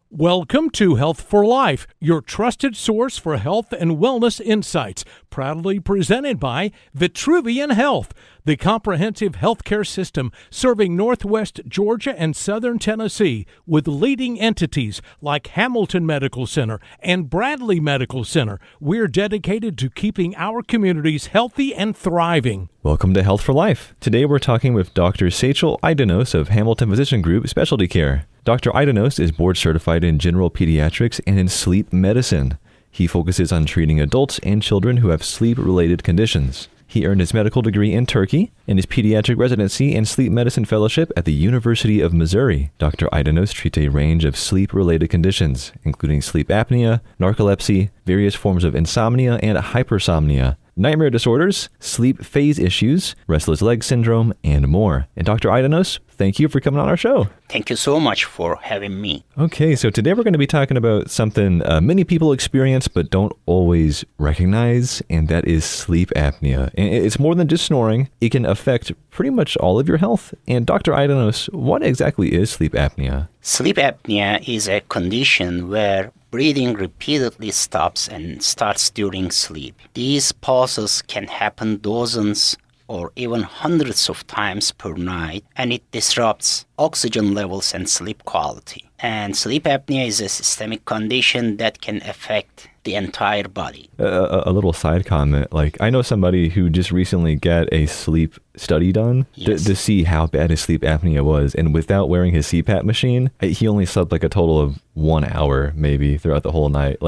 Welcome to Health for Life, your trusted source for health and wellness insights, proudly presented by Vitruvian Health, the comprehensive healthcare system serving Northwest Georgia and Southern Tennessee with leading entities like Hamilton Medical Center and Bradley Medical Center. We're dedicated to keeping our communities healthy and thriving. Welcome to Health for Life. Today we're talking with Dr. Secil Aydinoz of Hamilton Physician Group Specialty Care. Dr. Aydinoz is board certified in general pediatrics and in sleep medicine. He focuses on treating adults and children who have sleep-related conditions. He earned his medical degree in Turkey and his pediatric residency and sleep medicine fellowship at the University of Missouri. Dr. Aydinoz treats a range of sleep-related conditions, including sleep apnea, narcolepsy, various forms of insomnia and hypersomnia, nightmare disorders, sleep phase issues, restless leg syndrome, and more. And Dr. Aydinoz, thank you for coming on our show. Thank you so much for having me. Okay, so today we're going to be talking about something many people experience but don't always recognize, and that is sleep apnea. And it's more than just snoring. It can affect pretty much all of your health. And Dr. Aydinoz, what exactly is sleep apnea? Sleep apnea is a condition where breathing repeatedly stops and starts during sleep. These pauses can happen dozens or even hundreds of times per night, and it disrupts oxygen levels and sleep quality. And sleep apnea is a systemic condition that can affect the entire body. A little side comment, I know somebody who just recently got a sleep study done to see how bad his sleep apnea was, and without wearing his CPAP machine, he only slept a total of 1 hour maybe throughout the whole night,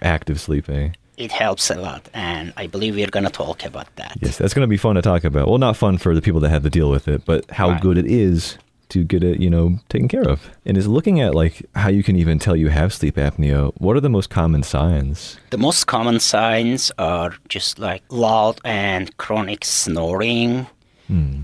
active sleeping. It helps a lot, and I believe we're going to talk about that. Yes, that's going to be fun to talk about. Well, not fun for the people that have to deal with it, but how good it is to get it, taken care of. And is looking at how you can even tell you have sleep apnea, what are the most common signs? The most common signs are just loud and chronic snoring,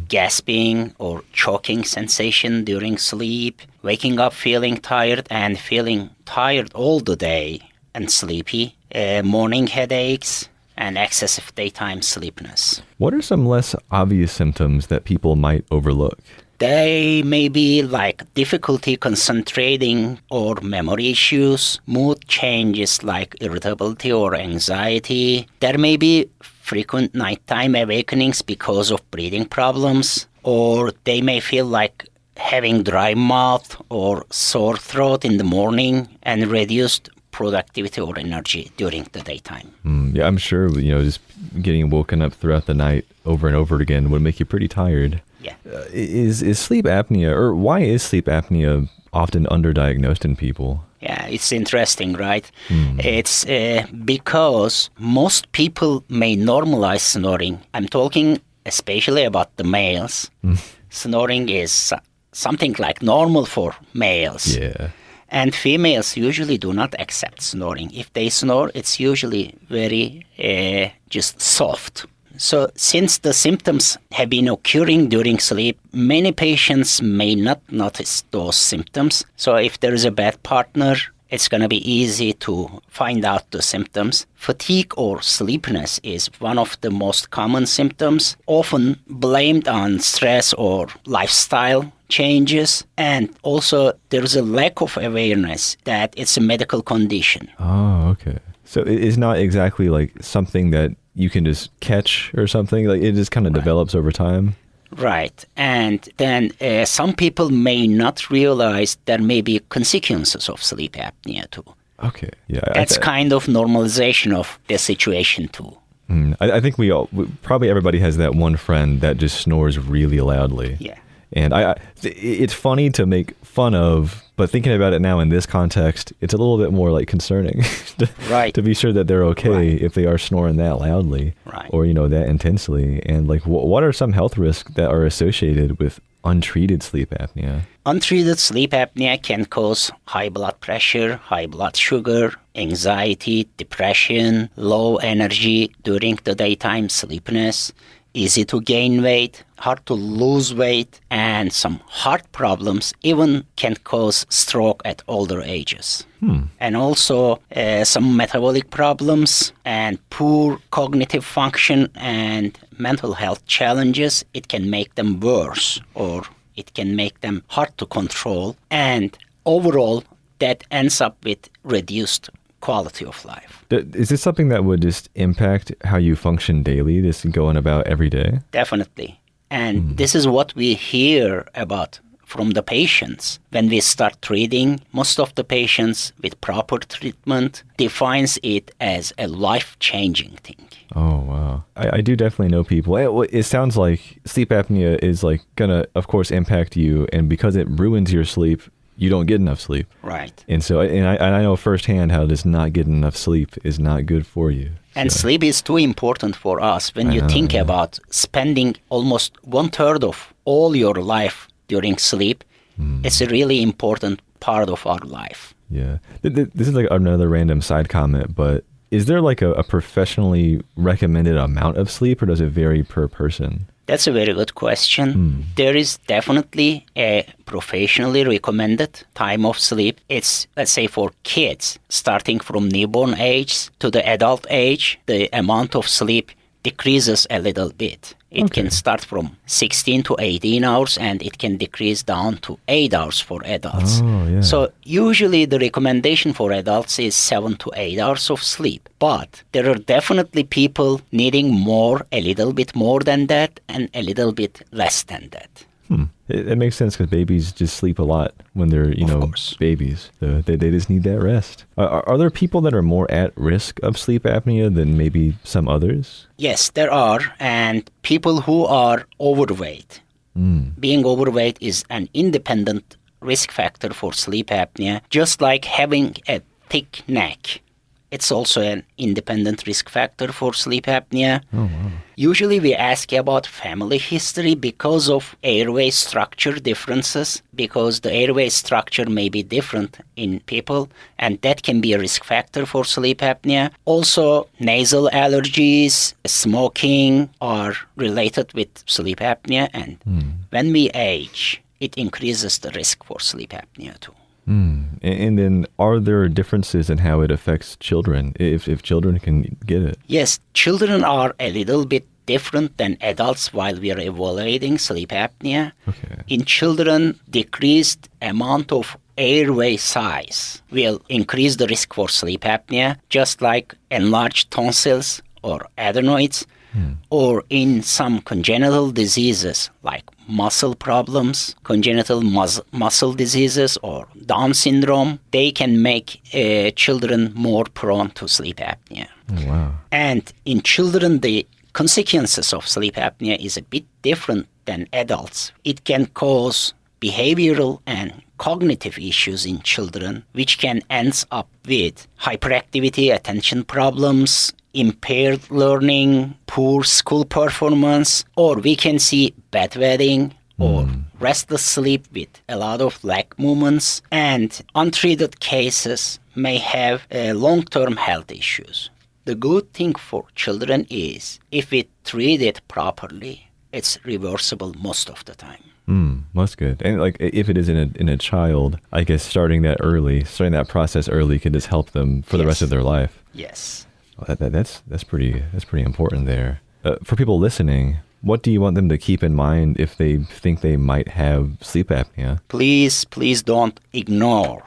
gasping or choking sensation during sleep, waking up feeling tired and feeling tired all the day and sleepy, morning headaches, and excessive daytime sleepiness. What are some less obvious symptoms that people might overlook? They may be difficulty concentrating or memory issues, mood changes like irritability or anxiety. There may be frequent nighttime awakenings because of breathing problems, or they may feel like having dry mouth or sore throat in the morning and reduced productivity or energy during the daytime. Yeah, I'm sure, just getting woken up throughout the night over and over again would make you pretty tired. Yeah. Is sleep apnea, or why is sleep apnea often underdiagnosed in people? Yeah, it's interesting, right? It's because most people may normalize snoring. I'm talking especially about the males. Snoring is something normal for males. Yeah. And females usually do not accept snoring. If they snore, it's usually very just soft. So since the symptoms have been occurring during sleep, many patients may not notice those symptoms. So if there is a bad partner, it's going to be easy to find out the symptoms. Fatigue or sleepiness is one of the most common symptoms, often blamed on stress or lifestyle changes. And also there's a lack of awareness that it's a medical condition. Oh, okay. So it's not exactly something that you can just catch or something? It just kind of develops over time? Right. And then some people may not realize there may be consequences of sleep apnea too. Okay. Yeah. That's kind of normalization of the situation too. I think probably everybody has that one friend that just snores really loudly. Yeah. And it's funny to make fun of, but thinking about it now in this context, it's a little bit more concerning to be sure that they're okay if they are snoring that loudly or, that intensely. And what are some health risks that are associated with untreated sleep apnea? Untreated sleep apnea can cause high blood pressure, high blood sugar, anxiety, depression, low energy during the daytime, sleepiness, easy to gain weight, hard to lose weight, and some heart problems even can cause stroke at older ages. And also some metabolic problems and poor cognitive function and mental health challenges. It can make them worse, or it can make them hard to control. And overall, that ends up with reduced quality of life. Is this something that would just impact how you function daily, just going about every day? Definitely. And this is what we hear about from the patients. When we start treating, most of the patients with proper treatment defines it as a life-changing thing. Oh, wow. I do definitely know people. It sounds like sleep apnea is like gonna, of course, impact you. And because it ruins your sleep, you don't get enough sleep. Right. And so, I know firsthand how just not getting enough sleep is not good for you. And sleep is too important for us. When you think about spending almost 1/3 of all your life during sleep, it's a really important part of our life. Yeah. This is like another random side comment, but is there like a professionally recommended amount of sleep, or does it vary per person? That's a very good question. There is definitely a professionally recommended time of sleep. It's, let's say, for kids, starting from newborn age to the adult age, the amount of sleep decreases a little bit. It can start from 16 to 18 hours, and it can decrease down to 8 hours for adults. Oh, yeah. So usually the recommendation for adults is 7 to 8 hours of sleep. But there are definitely people needing more, a little bit more than that, and a little bit less than that. It makes sense because babies just sleep a lot when they're, babies. So they just need that rest. Are there people that are more at risk of sleep apnea than maybe some others? Yes, there are. And people who are overweight. Being overweight is an independent risk factor for sleep apnea, just like having a thick neck. It's also an independent risk factor for sleep apnea. Oh, wow. Usually we ask about family history because of airway structure differences, because the airway structure may be different in people, and that can be a risk factor for sleep apnea. Also, nasal allergies, smoking are related with sleep apnea, and when we age, it increases the risk for sleep apnea too. And then are there differences in how it affects children, if children can get it? Yes, children are a little bit different than adults while we are evaluating sleep apnea. Okay. In children, decreased amount of airway size will increase the risk for sleep apnea, just like enlarged tonsils or adenoids, or in some congenital diseases like muscle problems, congenital muscle diseases, or Down syndrome, they can make children more prone to sleep apnea. Oh, wow. And in children, the consequences of sleep apnea is a bit different than adults. It can cause behavioral and cognitive issues in children, which can end up with hyperactivity, attention problems, impaired learning, poor school performance, or we can see bedwetting or restless sleep with a lot of leg movements, and untreated cases may have long-term health issues. The good thing for children is if we treat it properly, it's reversible most of the time. That's good. And like if it is in a child, I guess starting that process early could just help them for the rest of their life. Yes. Well, that's pretty important there. For people listening, what do you want them to keep in mind if they think they might have sleep apnea? Please don't ignore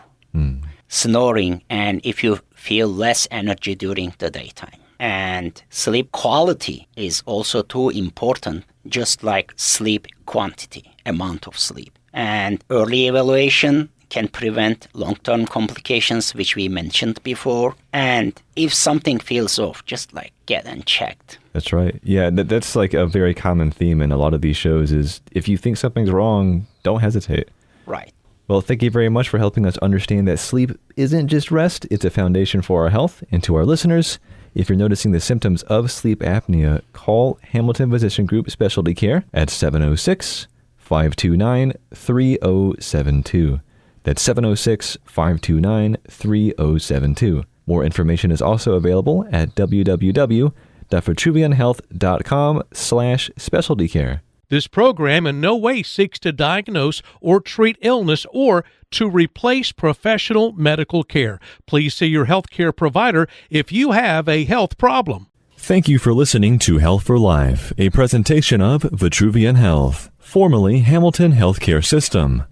snoring, and if you feel less energy during the daytime. And sleep quality is also too important, just like sleep quantity, amount of sleep. And early evaluation can prevent long-term complications, which we mentioned before. And if something feels off, just like get and checked. That's right. Yeah, that's like a very common theme in a lot of these shows is if you think something's wrong, don't hesitate. Right. Well, thank you very much for helping us understand that sleep isn't just rest, it's a foundation for our health. And to our listeners, if you're noticing the symptoms of sleep apnea, call Hamilton Physician Group Specialty Care at 706-529-3072. That's 706-529-3072. More information is also available at www.vitruvianhealth.com/specialty care. This program in no way seeks to diagnose or treat illness or to replace professional medical care. Please see your healthcare provider if you have a health problem. Thank you for listening to Health for Life, a presentation of Vitruvian Health, formerly Hamilton Healthcare System.